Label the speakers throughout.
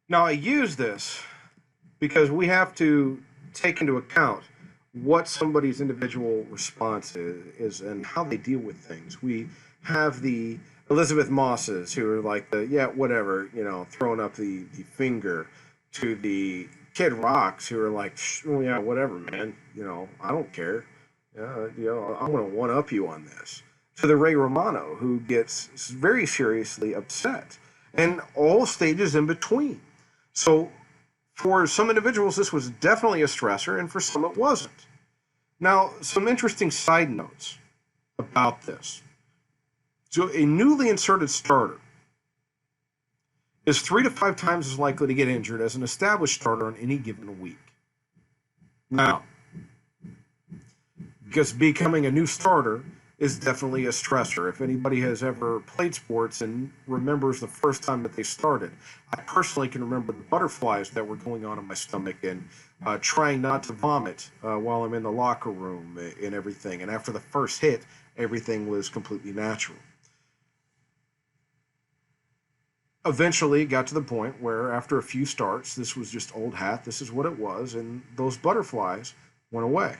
Speaker 1: Now, I use this because we have to take into account what somebody's individual response is and how they deal with things. We have the Elizabeth Mosses who are like the, yeah, whatever, throwing up the finger, to the Kid Rocks who are like, oh, yeah, whatever, man, I don't care. I'm going to one up you on this. To the Ray Romano who gets very seriously upset, and all stages in between. So for some individuals, this was definitely a stressor, and for some, it wasn't. Now, some interesting side notes about this. So, a newly inserted starter is 3 to 5 times as likely to get injured as an established starter on any given week. Now, because becoming a new starter is definitely a stressor. If anybody has ever played sports and remembers the first time that they started, I personally can remember the butterflies that were going on in my stomach and trying not to vomit while I'm in the locker room and everything. And after the first hit, everything was completely natural. Eventually, it got to the point where after a few starts, this was just old hat, this is what it was, and those butterflies went away.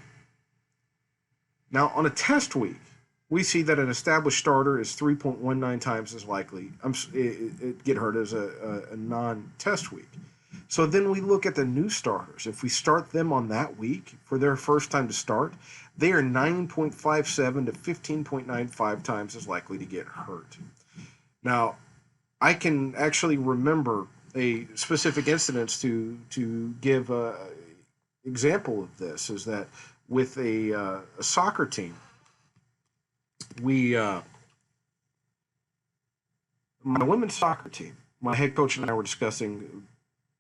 Speaker 1: Now, on a test week, we see that an established starter is 3.19 times as likely it get hurt as a non-test week. So then we look at the new starters. If we start them on that week for their first time to start, they are 9.57 to 15.95 times as likely to get hurt. Now, I can actually remember a specific incident to give an example of this. Is that with a soccer team, we my women's soccer team, my head coach and I were discussing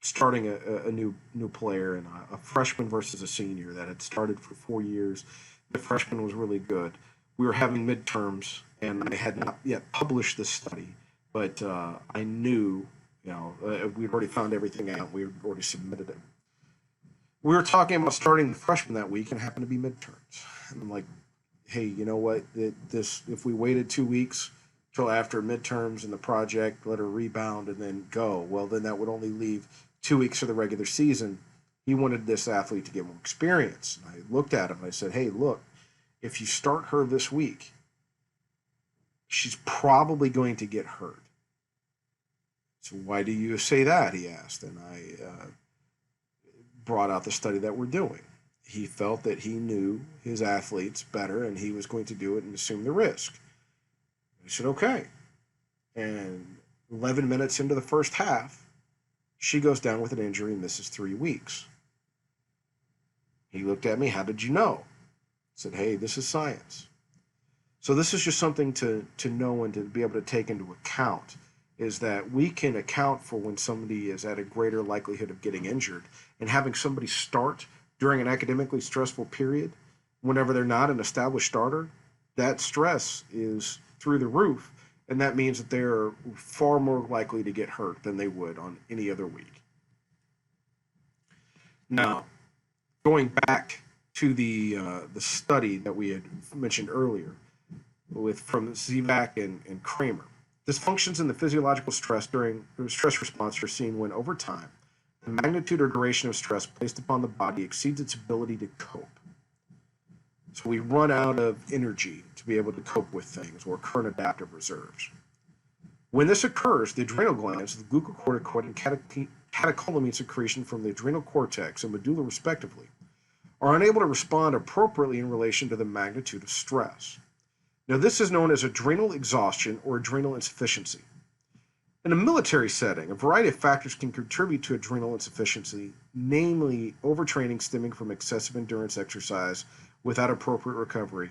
Speaker 1: starting a new player, and a freshman versus a senior that had started for 4 years. The freshman was really good. We were having midterms, and I had not yet published this study, but I knew, we'd already found everything out. We had already submitted it. We were talking about starting the freshman that week, and it happened to be midterms. And I'm like, hey, you know what? This if we waited 2 weeks till after midterms and the project, let her rebound and then go. Well, then that would only leave 2 weeks of the regular season. He wanted this athlete to get more experience. And I looked at him and I said, hey, look, if you start her this week, she's probably going to get hurt. So why do you say that? He asked, and I brought out the study that we're doing. He felt that he knew his athletes better and he was going to do it and assume the risk. I said, okay. And 11 minutes into the first half, she goes down with an injury and misses 3 weeks. He looked at me, how did you know? I said, hey, this is science. So this is just something to know and to be able to take into account, is that we can account for when somebody is at a greater likelihood of getting injured, and having somebody start during an academically stressful period, whenever they're not an established starter, that stress is through the roof, and that means that they're far more likely to get hurt than they would on any other week. Now, going back to the study that we had mentioned earlier, from Zivak and Kramer, dysfunctions in the physiological stress during the stress response are seen when, over time, the magnitude or duration of stress placed upon the body exceeds its ability to cope. So we run out of energy to be able to cope with things, or current adaptive reserves. When this occurs, the adrenal glands, the glucocorticoid and catecholamine secretion from the adrenal cortex and medulla respectively, are unable to respond appropriately in relation to the magnitude of stress. Now, this is known as adrenal exhaustion or adrenal insufficiency. In a military setting, a variety of factors can contribute to adrenal insufficiency, namely overtraining stemming from excessive endurance exercise without appropriate recovery,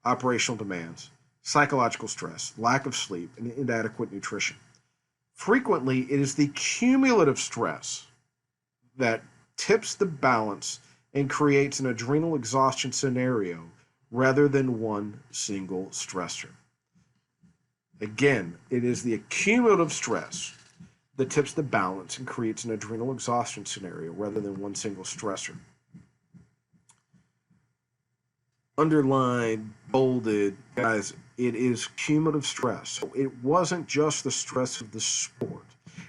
Speaker 1: operational demands, psychological stress, lack of sleep, and inadequate nutrition. Frequently, it is the cumulative stress that tips the balance and creates an adrenal exhaustion scenario rather than one single stressor. Again, it is the cumulative stress that tips the balance and creates an adrenal exhaustion scenario rather than one single stressor. Underlined, bolded, guys, it is cumulative stress. So it wasn't just the stress of the sport.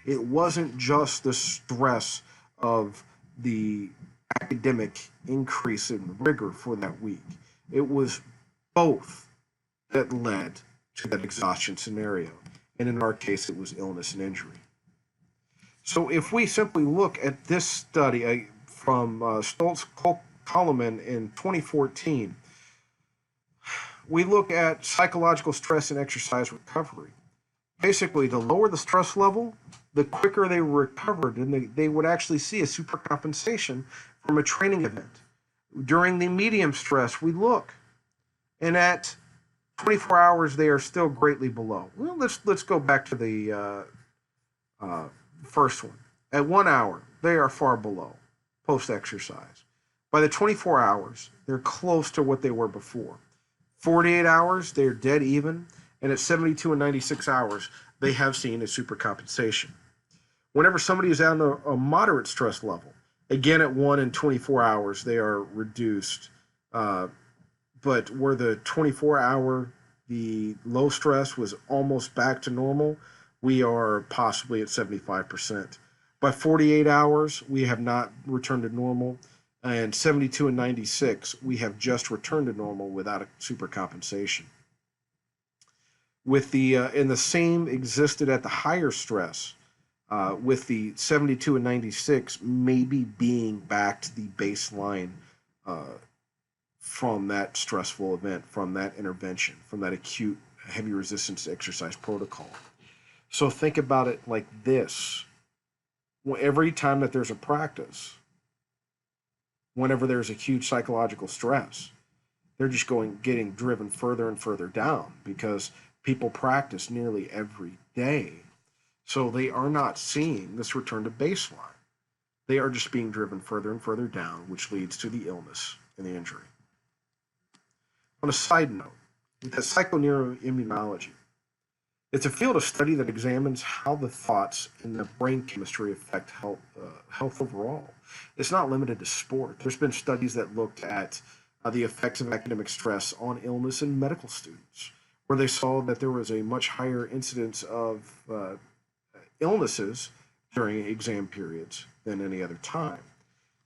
Speaker 1: It wasn't just the stress of the academic increase in rigor for that week. It was both that led to that exhaustion scenario. And in our case, it was illness and injury. So if we simply look at this study from Stoltz-Coleman in 2014, we look at psychological stress and exercise recovery. Basically, the lower the stress level, the quicker they recovered, and they would actually see a supercompensation from a training event. During the medium stress, we look, and at 24 hours, they are still greatly below. Well, let's go back to the first one. At 1 hour, they are far below post-exercise. By the 24 hours, they're close to what they were before. 48 hours, they're dead even. And at 72 and 96 hours, they have seen a supercompensation. Whenever somebody is at a moderate stress level, again at 1 and 24 hours, they are reduced. But where the 24-hour, the low stress was almost back to normal, we are possibly at 75%. By 48 hours, we have not returned to normal. And 72 and 96, we have just returned to normal without a supercompensation. With the and the same existed at the higher stress, with the 72 and 96 maybe being back to the baseline from that stressful event, from that intervention, from that acute heavy resistance exercise protocol. So think about it like this. Every time that there's a practice, whenever there's a huge psychological stress, they're just getting driven further and further down because people practice nearly every day. So they are not seeing this return to baseline. They are just being driven further and further down, which leads to the illness and the injury. On a side note, with psychoneuroimmunology, it's a field of study that examines how the thoughts and the brain chemistry affect health overall. It's not limited to sport. There's been studies that looked at the effects of academic stress on illness in medical students, where they saw that there was a much higher incidence of illnesses during exam periods than any other time.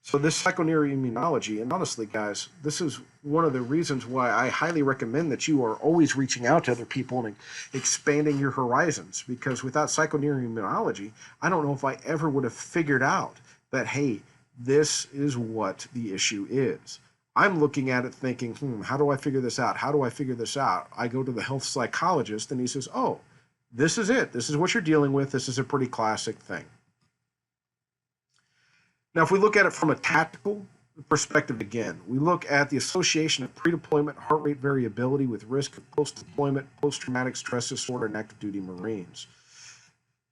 Speaker 1: So this psychoneuroimmunology, and honestly, guys, this is one of the reasons why I highly recommend that you are always reaching out to other people and expanding your horizons, because without psychoneuroimmunology, I don't know if I ever would have figured out that, hey, this is what the issue is. I'm looking at it thinking, how do I figure this out? How do I figure this out? I go to the health psychologist and he says, oh, this is it. This is what you're dealing with. This is a pretty classic thing. Now, if we look at it from a tactical perspective again, we look at the association of pre-deployment heart rate variability with risk of post-deployment post-traumatic stress disorder in active duty Marines.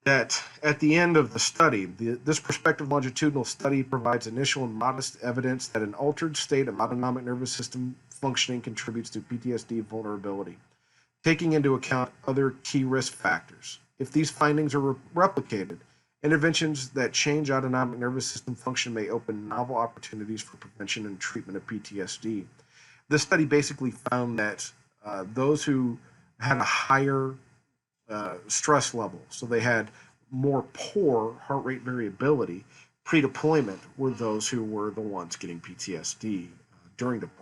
Speaker 1: That at the end of the study, this prospective longitudinal study provides initial and modest evidence that an altered state of autonomic nervous system functioning contributes to PTSD vulnerability, taking into account other key risk factors. If these findings are replicated, interventions that change autonomic nervous system function may open novel opportunities for prevention and treatment of PTSD. This study basically found that those who had a higher stress level, so they had more poor heart rate variability pre-deployment, were those who were the ones getting PTSD during deployment.